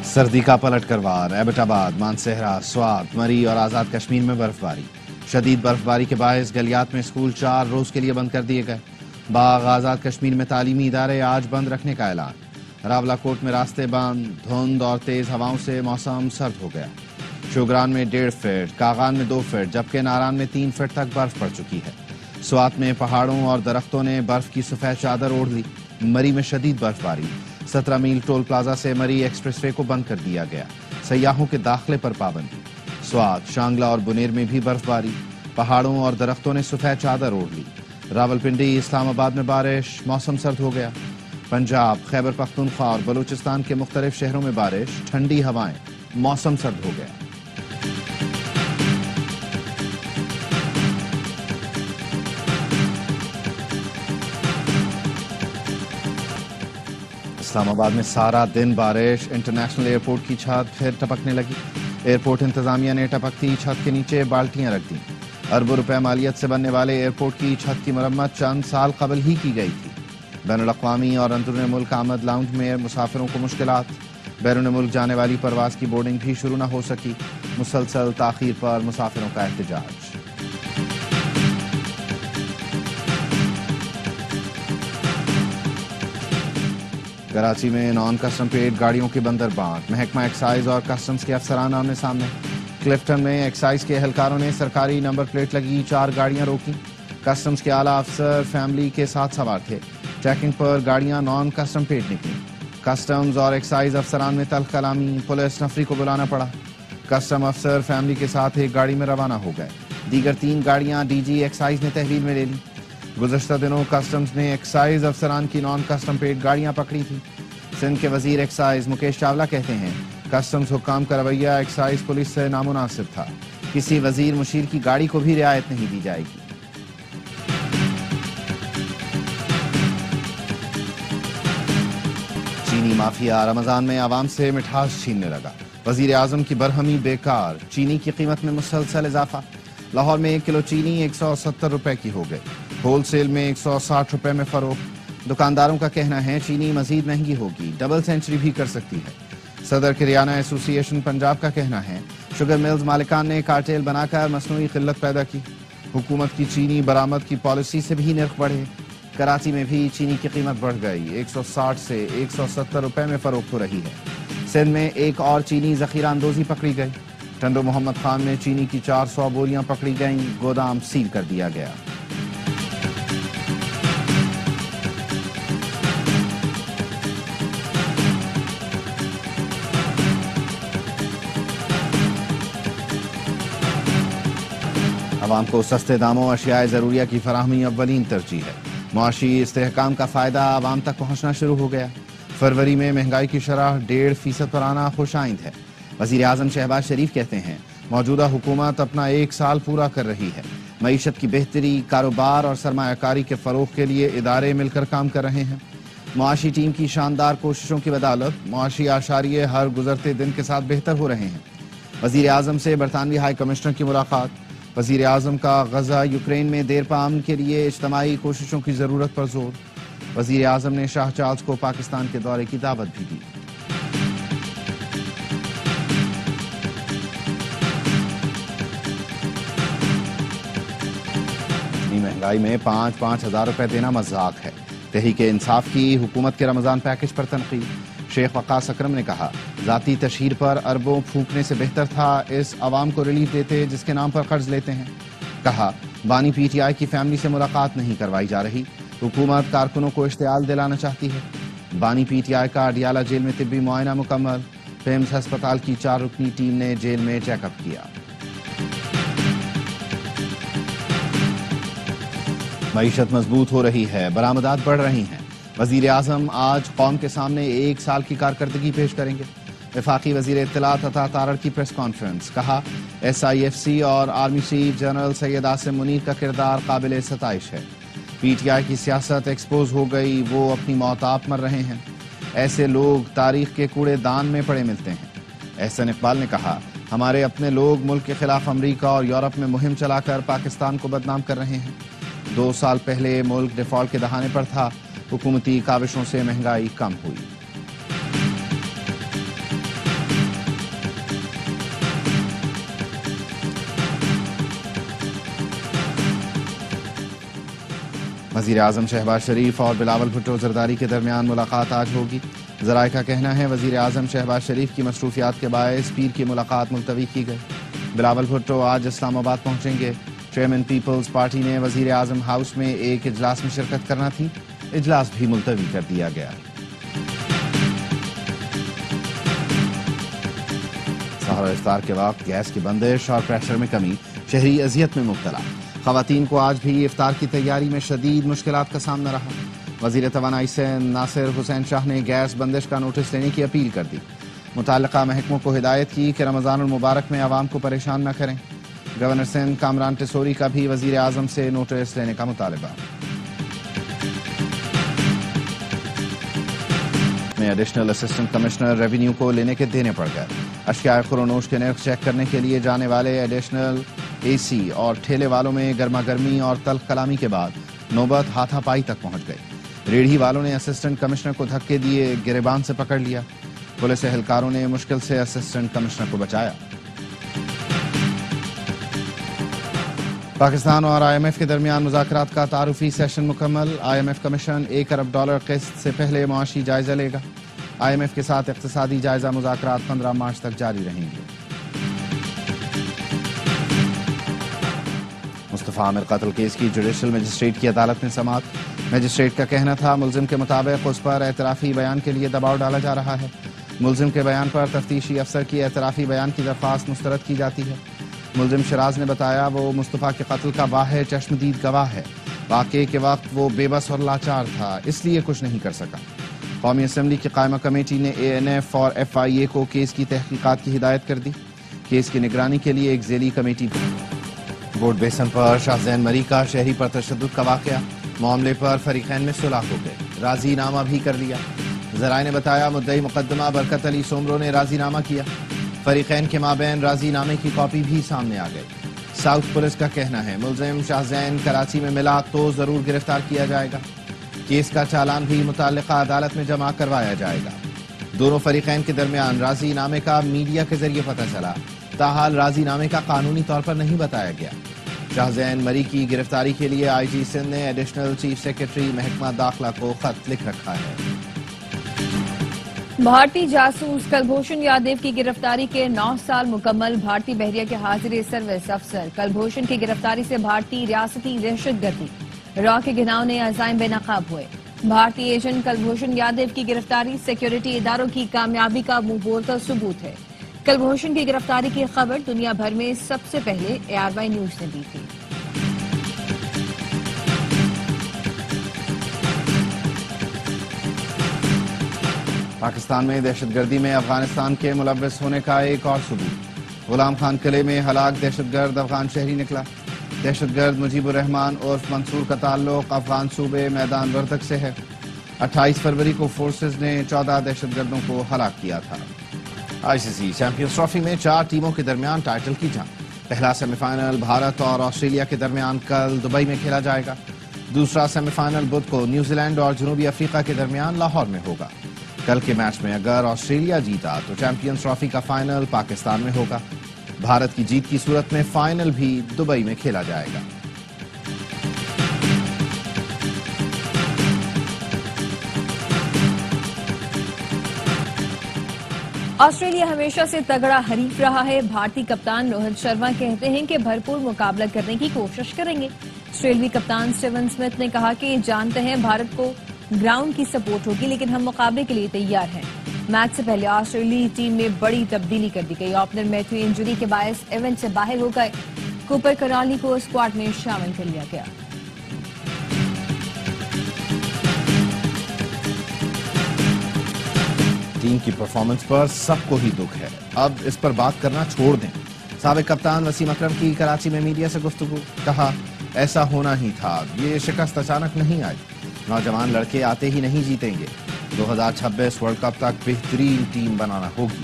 سردی کا پلٹ کر وار، ایبٹ آباد، مانسہرہ، سوات، مری اور آزاد کشمیر میں برفباری۔ شدید برفباری کے باعث گلیات میں اسکول 4 روز کے لیے بند کر دیے گئے۔ باغ آزاد کشمیر میں تعلیمی ادارے آج بند رکھنے کا اعلان۔ راولہ کوٹ میں راستے بند، دھند اور تیز ہواؤں سے موسم سرد ہو گیا۔ شوگران میں 1.5 فٹ، کاغان میں 2 فٹ جبکہ ناران میں 3 فٹ تک برف پڑ چکی ہے۔ سوات میں پہاڑوں اور درختوں نے برف کی سفید چادر اوڑھ لی۔ مری میں شدید برفباری، 17 میل ٹول پلازا سے مری ایکسپریس وے کو بند کر دیا گیا۔ سیاحوں کے داخلے پر پابندی۔ سوات، شانگلہ اور بنیر میں بھی برفباری، پہاڑوں اور درختوں نے سفید چادر اوڑھ لی۔ راولپنڈی، اسلام آباد میں بارش، موسم سرد ہو گیا۔ پنجاب، خیبر پختونخوا اور بلوچستان کے مختلف شہروں میں بارش، ٹھنڈی ہوائیں، موسم سرد ہو گیا۔ اسلام آباد میں سارا دن بارش، انٹرنیشنل ایئرپورٹ کی چھت پھر ٹپکنے لگی۔ ایئرپورٹ انتظامیہ نے ٹپکتی چھت کے نیچے بالٹیاں رکھ دیں۔ اربوں روپے مالیت سے بننے والے ایئرپورٹ کی چھت کی مرمت چند سال قبل ہی کی گئی تھی۔ بین الاقوامی اور اندرون ملک آمد لاؤنج میں مسافروں کو مشکلات، بیرون ملک جانے والی پرواز کی بورڈنگ بھی شروع نہ ہو سکی۔ مسلسل تاخیر پر مسافروں کا احتجاج۔ کراچی میں نان کسٹم پیڈ گاڑیوں کی بندر بانٹ، محکمہ ایکسائز اور کسٹمز کے افسران آمنے سامنے۔ کلفٹن میں ایکسائز کے اہلکاروں نے سرکاری نمبر پلیٹ لگی 4 گاڑیاں روکیں۔ کسٹمز کے اعلیٰ افسر فیملی کے ساتھ سوار تھے۔ چیکنگ پر گاڑیاں نان کسٹم پیڈ نکلیں۔ کسٹمز اور ایکسائز افسران میں تلخ کلامی، پولیس نفری کو بلانا پڑا۔ کسٹم افسر فیملی کے ساتھ ایک گاڑی میں روانہ ہو گئے۔ دیگر 3 گاڑیاں ڈی جی ایکسائز نے تحویل میں لے لیں۔ گزشتہ دنوں کسٹمز نے ایکسائز افسران کی نان کسٹم پیڈ گاڑیاں پکڑی تھیں۔ سندھ کے وزیر ایکسائز مکیش چاولہ کہتے ہیں کسٹمز حکام کا رویہ ایکسائز پولیس سے نامناسب تھا۔ کسی وزیر مشیر کی گاڑی کو بھی رعایت نہیں دی جائے گی۔ چینی مافیا رمضان میں عوام سے مٹھاس چھیننے لگا۔ وزیر اعظم کی برہمی بیکار، چینی کی قیمت میں مسلسل اضافہ۔ لاہور میں 1 کلو چینی 170 روپے کی ہو گئی، ہول سیل میں 160 روپے میں فروخت۔ دکانداروں کا کہنا ہے چینی مزید مہنگی ہوگی، ڈبل سینچری بھی کر سکتی ہے۔ صدر کریانہ ایسوسی ایشن پنجاب کا کہنا ہے شوگر ملز مالکان نے کارٹیل بنا کر مصنوعی قلت پیدا کی۔ حکومت کی چینی برآمد کی پالیسی سے بھی نرخ بڑھے۔ کراچی میں بھی چینی کی قیمت بڑھ گئی، 160 سے 170 روپے میں فروخت ہو رہی ہے۔ سندھ میں ایک اور چینی ذخیرہ اندوزی پکڑی گئی۔ ٹنڈو محمد خان میں چینی کی 400 بوریاں پکڑی گئیں، گودام سیل کر دیا گیا۔ عوام کو سستے داموں اشیاء ضروریہ کی فراہمی اولین ترجیح ہے۔ معاشی استحکام کا فائدہ عوام تک پہنچنا شروع ہو گیا۔ فروری میں مہنگائی کی شرح 1.5% پر آنا خوش آئند ہے۔ وزیر اعظم شہباز شریف کہتے ہیں موجودہ حکومت اپنا 1 سال پورا کر رہی ہے۔ معیشت کی بہتری، کاروبار اور سرمایہ کاری کے فروغ کے لیے ادارے مل کر کام کر رہے ہیں۔ معاشی ٹیم کی شاندار کوششوں کی بدولت معاشی اعشاریے ہر گزرتے دن کے ساتھ بہتر ہو رہے ہیں۔ وزیر اعظم سے برطانوی ہائی کمشنر کی ملاقات۔ وزیر اعظم کا غزہ یوکرین میں دیر پا امن کے لیے اجتماعی کوششوں کی ضرورت پر زور۔ وزیر اعظم نے شاہ چارلس کو پاکستان کے دورے کی دعوت بھی دی۔ اتنی مہنگائی میں 5-5 ہزار روپے دینا مذاق ہے۔ تحریک انصاف کی حکومت کے رمضان پیکج پر تنقید۔ شیخ وقاص اکرم نے کہا ذاتی تشہیر پر اربوں پھونکنے سے بہتر تھا اس عوام کو ریلیف دیتے جس کے نام پر قرض لیتے ہیں۔ کہا بانی پی ٹی آئی کی فیملی سے ملاقات نہیں کروائی جا رہی، حکومت کارکنوں کو اشتعال دلانا چاہتی ہے۔ بانی پی ٹی آئی کا اڈیالہ جیل میں طبی معائنہ مکمل، پیمز ہسپتال کی 4 رکنی ٹیم نے جیل میں چیک اپ کیا۔ معیشت مضبوط ہو رہی ہے، برآمدات بڑھ رہی ہیں۔ وزیر اعظم آج قوم کے سامنے 1 سال کی کارکردگی پیش کریں گے۔ وفاقی وزیر اطلاعات عطا تارڑ کی پریس کانفرنس، کہا ایس آئی ایف سی اور army chief general Syed Asim Munir کا کردار قابل ستائش ہے۔ پی ٹی آئی کی سیاست ایکسپوز ہو گئی، وہ اپنی موت آپ مر رہے ہیں۔ ایسے لوگ تاریخ کے کوڑے دان میں پڑے ملتے ہیں۔ احسن اقبال نے کہا ہمارے اپنے لوگ ملک کے خلاف امریکہ اور یورپ میں مہم چلا کر پاکستان کو بدنام کر رہے ہیں۔ 2 سال پہلے ملک ڈیفالٹ کے دہانے پر تھا، حکومتی کاوشوں سے مہنگائی کم ہوئی۔ وزیر اعظم شہباز شریف اور بلاول بھٹو زرداری کے درمیان ملاقات آج ہوگی. ذرائع کا کہنا ہے وزیر اعظم شہباز شریف کی مصروفیات کے باعث پیر کی ملاقات ملتوی کی گئی. بلاول بھٹو آج اسلام آباد پہنچیں گے. چیئرمین پیپلز پارٹی نے وزیر اعظم ہاؤس میں ایک اجلاس میں شرکت کرنا تھی. اجلاس بھی ملتوی کر دیا گیا. سحر افطار کے وقت گیس کی بندش اور پریشر میں کمی، شہری اذیت میں مبتلا. خواتین کو آج بھی افطار کی تیاری میں شدید مشکلات کا سامنا رہا. وزیر توانائی سے ناصر حسین شاہ نے گیس بندش کا نوٹس لینے کی اپیل کر دی. متعلقہ محکموں کو ہدایت کی کہ رمضان المبارک میں عوام کو پریشان نہ کریں. گورنر سندھ کامران ٹیسوری کا بھی وزیر اعظم سے نوٹس لینے کا مطالبہ. میں ایڈیشنل اسسٹنٹ کمشنر ریونیو کو لینے کے دینے پڑ گئے. اشیاء خورونوش کے نرخ چیک کرنے کے لیے جانے والے ایڈیشنل اے سی اور ٹھیلے والوں میں گرما گرمی اور تلخ کلامی کے بعد نوبت ہاتھا پائی تک پہنچ گئی. ریڑھی والوں نے اسسٹنٹ کمشنر کو دھکے دیے گریبان سے پکڑ لیا. پولیس اہلکاروں نے مشکل سے اسسٹنٹ کمشنر کو بچایا. پاکستان اور آئی ایم ایف کے درمیان مذاکرات کا تعارفی سیشن مکمل. آئی ایم ایف کمیشن $1 ارب قسط سے پہلے معاشی جائزہ لے گا. آئی ایم ایف کے ساتھ اقتصادی جائزہ مذاکرات 15 مارچ تک جاری رہیں گے. مصطفیٰ عامر قتل کیس کی جوڈیشل مجسٹریٹ کی عدالت میں سماعت. مجسٹریٹ کا کہنا تھا ملزم کے مطابق اس پر اعترافی بیان کے لیے دباؤ ڈالا جا رہا ہے. ملزم کے بیان پر تفتیشی افسر کی اعترافی بیان کی درخواست مسترد کی جاتی ہے. ملزم شراز نے بتایا وہ مصطفیٰ کے قتل کا واحد چشمدید گواہ ہے. واقعے کے وقت وہ بے بس اور لاچار تھا، اس لیے کچھ نہیں کر سکا. قومی اسمبلی کی قائمہ کمیٹی نے اے این ایف اور ایف آئی اے کو کیس کی تحقیقات کی ہدایت کر دی. کیس کی نگرانی کے لیے ایک ذیلی کمیٹی. گوٹ بیسن پر شاہ زین مری کا شہری پر تشدد کا واقعہ. معاملے پر فریقین میں صلح ہو گئے. راضی نامہ بھی کر لیا. ذرائع نے بتایا مدعی مقدمہ برکت علی سومرو نے راضی نامہ کیا. فریقین کے مابین راضی نامے کی کاپی بھی سامنے آ گئی. ساؤتھ پولیس کا کہنا ہے ملزم شاہ زین کراچی میں ملا تو ضرور گرفتار کیا جائے گا. کیس کا چالان بھی متعلقہ عدالت میں جمع کروایا جائے گا. دونوں فریقین کے درمیان راضی نامے کا میڈیا کے ذریعے پتہ چلا، تاحال راضی نامے کا قانونی طور پر نہیں بتایا گیا. شاہ زین مری کی گرفتاری کے لیے آئی جی سندھ نے ایڈیشنل چیف سیکرٹری محکمہ داخلہ کو خط لکھ رکھا ہے. بھارتی جاسوس کلبھوشن یادیو کی گرفتاری کے 9 سال مکمل. بھارتی بحریہ کے حاضر سروس افسر کلبھوشن کی گرفتاری سے بھارتی ریاستی دہشت گردی را کے گھناؤنے عزائم بے نقاب ہوئے. بھارتی ایجنٹ کلبھوشن یادیو کی گرفتاری سیکیورٹی اداروں کی کامیابی کا منہ بولتا ثبوت ہے. کلبھوشن کی گرفتاری کی خبر دنیا بھر میں سب سے پہلے ARY نیوز نے دی تھی. پاکستان میں دہشت گردی میں افغانستان کے ملوث ہونے کا ایک اور ثبوت. غلام خان قلعے میں ہلاک دہشت گرد افغان شہری نکلا. دہشت گرد مجیب الرحمان عرف منصور کا تعلق افغان صوبے میدان وردک سے ہے. 28 فروری کو فورسز نے 14 دہشت گردوں کو ہلاک کیا تھا. آئی سی سی چیمپئنز ٹرافی میں 4 ٹیموں کے درمیان ٹائٹل کی جنگ. پہلا سیمی فائنل بھارت اور آسٹریلیا کے درمیان کل دبئی میں کھیلا جائے گا. دوسرا سیمی فائنل بدھ کو نیوزی لینڈ اور جنوبی افریقہ کے درمیان لاہور میں ہوگا. کل کے میچ میں اگر آسٹریلیا جیتا تو چیمپئنز ٹرافی کا فائنل پاکستان میں ہوگا. بھارت کی جیت کی صورت میں فائنل بھی دبئی میں کھیلا جائے گا. آسٹریلیا ہمیشہ سے تگڑا حریف رہا ہے. بھارتی کپتان روہت شرما کہتے ہیں کہ بھرپور مقابلہ کرنے کی کوشش کریں گے. آسٹریلوی کپتان اسٹیون اسمتھ نے کہا کہ جانتے ہیں بھارت کو گراؤنڈ کی سپورٹ ہوگی لیکن ہم مقابلے کے لیے تیار ہیں. میچ سے پہلے آسٹریلوی ٹیم میں بڑی تبدیلی کر دی گئی. اوپنر میتھیو انجری کے باعث ایونٹ سے باہر ہو گئے. کوپر کرالی کو اسکواڈ میں شامل کر لیا گیا. ٹیم کی پرفارمنس پر سب کو ہی دکھ ہے، اب اس پر بات کرنا چھوڑ دیں. سابق کپتان وسیم اکرم کی کراچی میں میڈیا سے گفتگو. کہا ایسا ہونا ہی تھا، یہ شکست اچانک نہیں آئی. نوجوان لڑکے آتے ہی نہیں جیتیں گے. 2026 ورلڈ کپ تک بہترین ٹیم بنانا ہوگی.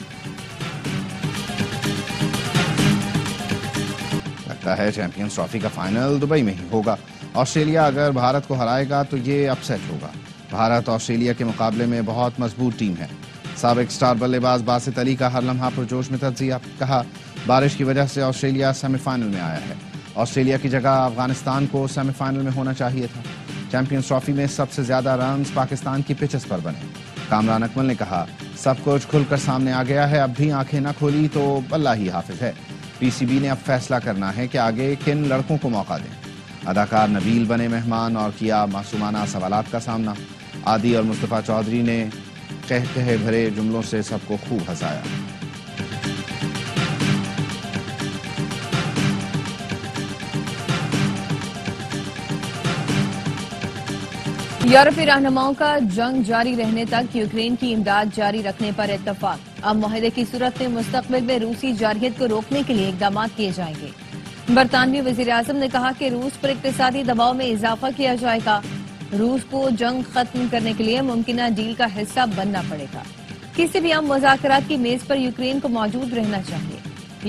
لگتا ہے چیمپئنز ٹرافی کا فائنل دبئی میں ہی ہوگا. آسٹریلیا اگر بھارت کو ہرائے گا تو یہ اپ سیٹ ہوگا. بھارت آسٹریلیا کے مقابلے میں بہت مضبوط ٹیم ہے. سابق سٹار بلے باز باسط علی کا ہر لمحہ پرجوش میں تجزیہ. کہا بارش کی وجہ سے آسٹریلیا سیمی فائنل میں آیا ہے. آسٹریلیا کی جگہ افغانستان کو سیمی فائنل میں ہونا چاہیے تھا. چیمپئنز ٹرافی میں سب سے زیادہ رنز پاکستان کی پچز پر بنے۔ کامران اکمل نے کہا سب کچھ کھل کر سامنے آ گیا ہے، اب بھی آنکھیں نہ کھولی تو اللہ ہی حافظ ہے۔ پی سی بی نے اب فیصلہ کرنا ہے کہ آگے کن لڑکوں کو موقع دیں۔ اداکار نبیل بنے مہمان اور کیا معصومانہ سوالات کا سامنا۔ عادی اور مصطفیٰ چودھری نے قہقہے بھرے جملوں سے سب کو خوب ہنسایا۔ یورپی رہنماؤں کا جنگ جاری رہنے تک یوکرین کی امداد جاری رکھنے پر اتفاق۔ اب معاہدے کی صورت میں مستقبل میں روسی جارحیت کو روکنے کے لیے اقدامات کیے جائیں گے۔ برطانوی وزیر اعظم نے کہا کہ روس پر اقتصادی دباؤ میں اضافہ کیا جائے گا۔ روس کو جنگ ختم کرنے کے لیے ممکنہ ڈیل کا حصہ بننا پڑے گا۔ کسی بھی عام مذاکرات کی میز پر یوکرین کو موجود رہنا چاہیے۔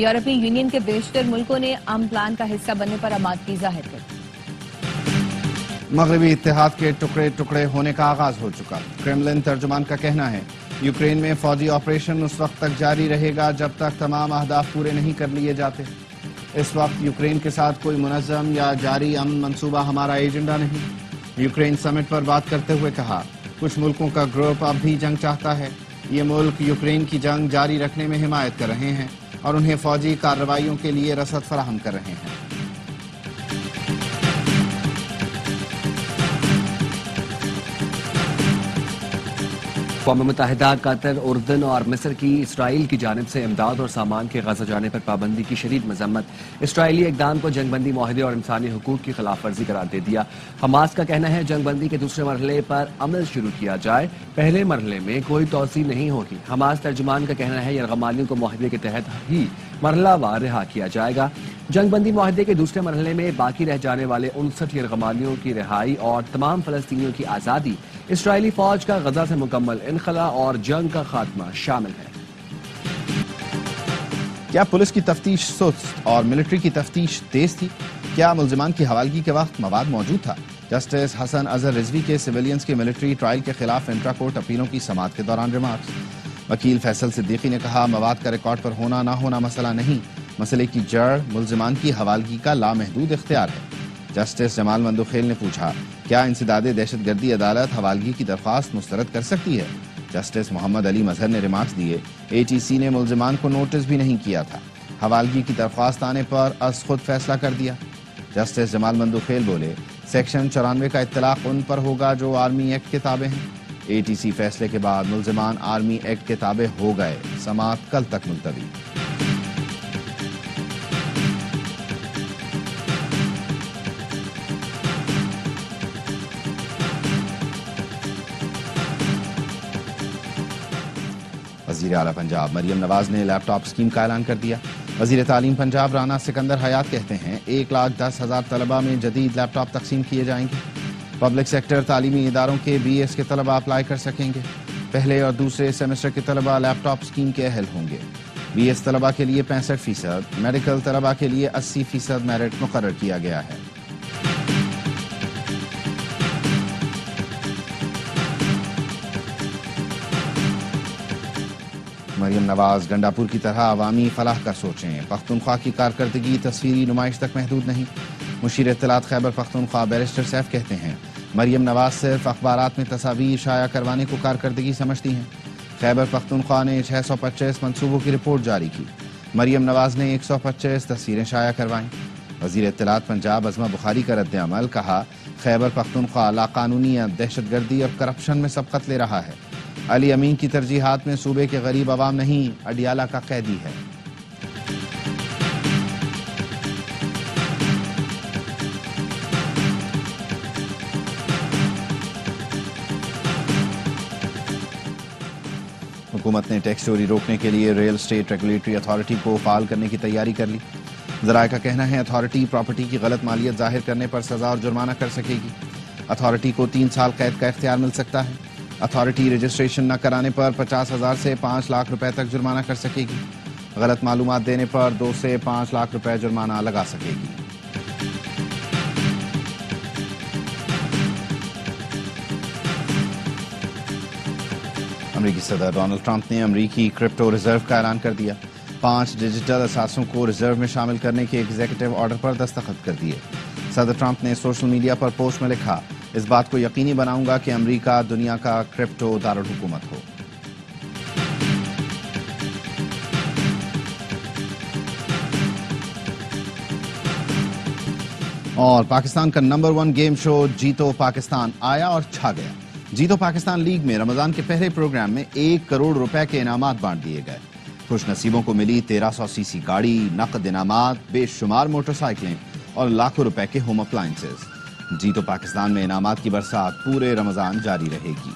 یورپی یونین کے بیشتر ملکوں نے عام پلان کا حصہ بننے پر آمادگی ظاہر کی۔ مغربی اتحاد کے ٹکڑے ٹکڑے ہونے کا آغاز ہو چکا۔ کرملن ترجمان کا کہنا ہے یوکرین میں فوجی آپریشن اس وقت تک جاری رہے گا جب تک تمام اہداف پورے نہیں کر لیے جاتے۔ اس وقت یوکرین کے ساتھ کوئی منظم یا جاری امن منصوبہ ہمارا ایجنڈا نہیں۔ یوکرین سمٹ پر بات کرتے ہوئے کہا کچھ ملکوں کا گروپ اب بھی جنگ چاہتا ہے۔ یہ ملک یوکرین کی جنگ جاری رکھنے میں حمایت کر رہے ہیں اور انہیں فوجی کارروائیوں کے لیے رسد فراہم کر رہے ہیں۔ اقوام متحدہ، قطر، اردن اور مصر کی اسرائیل کی جانب سے امداد اور سامان کے غزہ جانے پر پابندی کی شدید مذمت۔ اسرائیلی اقدام کو جنگ بندی معاہدے اور انسانی حقوق کی خلاف ورزی قرار دے دیا۔ حماس کا کہنا ہے جنگ بندی کے دوسرے مرحلے پر عمل شروع کیا جائے، پہلے مرحلے میں کوئی توسیع نہیں ہوگی۔ حماس ترجمان کا کہنا ہے یرغمالیوں کو معاہدے کے تحت ہی مرحلہ وار رہا کیا جائے گا۔ جنگ بندی معاہدے کے دوسرے مرحلے میں باقی رہ جانے والے 59 یرغمالیوں کی رہائی اور تمام فلسطینیوں کی آزادی، اسرائیلی فوج کا غزہ سے مکمل انخلا اور جنگ کا خاتمہ شامل ہے۔ کیا پولیس کی تفتیش سست اور ملٹری کی تفتیش تیز تھی؟ کیا ملزمان کی حوالگی کے وقت مواد موجود تھا؟ جسٹس حسن اظہر رضوی کے سویلینز کے ملٹری ٹرائل کے خلاف انٹرا کورٹ اپیلوں کی سماعت کے دوران ریمارکس۔ وکیل فیصل صدیقی نے کہا مواد کا ریکارڈ پر ہونا نہ ہونا مسئلہ نہیں، مسئلے کی جڑ ملزمان کی حوالگی کا لامحدود اختیار ہے۔ جسٹس جمال مندوخیل نے پوچھا کیا انسداد دہشت گردی عدالت حوالگی کی درخواست مسترد کر سکتی ہے؟ جسٹس محمد علی مظہر نے ریمارکس دیے اے ٹی سی نے ملزمان کو نوٹس بھی نہیں کیا تھا، حوالگی کی درخواست آنے پر از خود فیصلہ کر دیا۔ جسٹس جمال مندوخیل بولے سیکشن 94 کا اطلاق ان پر ہوگا جو آرمی ایکٹ کے تابع ہیں۔ اے ٹی سی فیصلے کے بعد ملزمان آرمی ایکٹ کے تابع ہو گئے، سماعت کل تک ملتوی۔ وزیر اعلیٰ پنجاب مریم نواز نے لیپ ٹاپ اسکیم کا اعلان کر دیا۔ وزیر تعلیم پنجاب رانا سکندر حیات کہتے ہیں 1,10,000 طلبہ میں جدید لیپ ٹاپ تقسیم کیے جائیں گے۔ پبلک سیکٹر تعلیمی اداروں کے بی ایس کے طلبہ اپلائی کر سکیں گے۔ پہلے اور دوسرے سیمسٹر کے طلبہ لیپ ٹاپ اسکیم کے اہل ہوں گے۔ بی ایس طلبہ کے لیے 65%، میڈیکل طلبہ کے لیے 80% میرٹ مقرر کیا گیا ہے۔ مریم نواز گنڈاپور کی طرح عوامی فلاح کا سوچیں، پختونخوا کی کارکردگی تصویری نمائش تک محدود نہیں۔ مشیر اطلاعات خیبر پختونخوا بیرسٹر سیف کہتے ہیں مریم نواز صرف اخبارات میں تصاویر شائع کروانے کو کارکردگی سمجھتی ہیں۔ خیبر پختونخوا نے 625 منصوبوں کی رپورٹ جاری کی، مریم نواز نے 125 تصویریں شائع کروائیں۔ وزیر اطلاعات پنجاب عظمہ بخاری کا رد عمل، کہا خیبر پختونخوا لاقانونیت، دہشت گردی اور کرپشن میں سبقت لے رہا ہے۔ علی امین کی ترجیحات میں صوبے کے غریب عوام نہیں، اڈیالہ کا قیدی ہے۔ حکومت نے ٹیکس چوری روکنے کے لیے ریل اسٹیٹ ریگولیٹری اتھارٹی کو فعال کرنے کی تیاری کر لی۔ ذرائع کا کہنا ہے اتھارٹی پراپرٹی کی غلط مالیت ظاہر کرنے پر سزا اور جرمانہ کر سکے گی۔ اتھارٹی کو 3 سال قید کا اختیار مل سکتا ہے۔ اتھارٹی رجسٹریشن نہ کرانے پر 50,000 سے 5 لاکھ روپے تک جرمانہ کر سکے گی۔ غلط معلومات دینے پر 2 سے 5 لاکھ روپے جرمانہ لگا سکے گی۔ امریکی صدر ڈونلڈ ٹرمپ نے امریکی کرپٹو ریزرو کا اعلان کر دیا۔ 5 ڈیجیٹل اثاثوں کو ریزرو میں شامل کرنے کے ایگزیکٹو آرڈر پر دستخط کر دیے۔ صدر ٹرمپ نے سوشل میڈیا پر پوسٹ میں لکھا اس بات کو یقینی بناؤں گا کہ امریکہ دنیا کا کرپٹو دارالحکومت ہو۔ اور پاکستان کا نمبر 1 گیم شو جیتو پاکستان آیا اور چھا گیا۔ جیتو پاکستان لیگ میں رمضان کے پہلے پروگرام میں 1 کروڑ روپے کے انعامات بانٹ دیے گئے۔ خوش نصیبوں کو ملی 1300 سی سی گاڑی، نقد انعامات، بے شمار موٹر سائیکلیں اور لاکھوں روپے کے ہوم اپلائنسز۔ جیتو پاکستان میں انعامات کی برسات پورے رمضان جاری رہے گی۔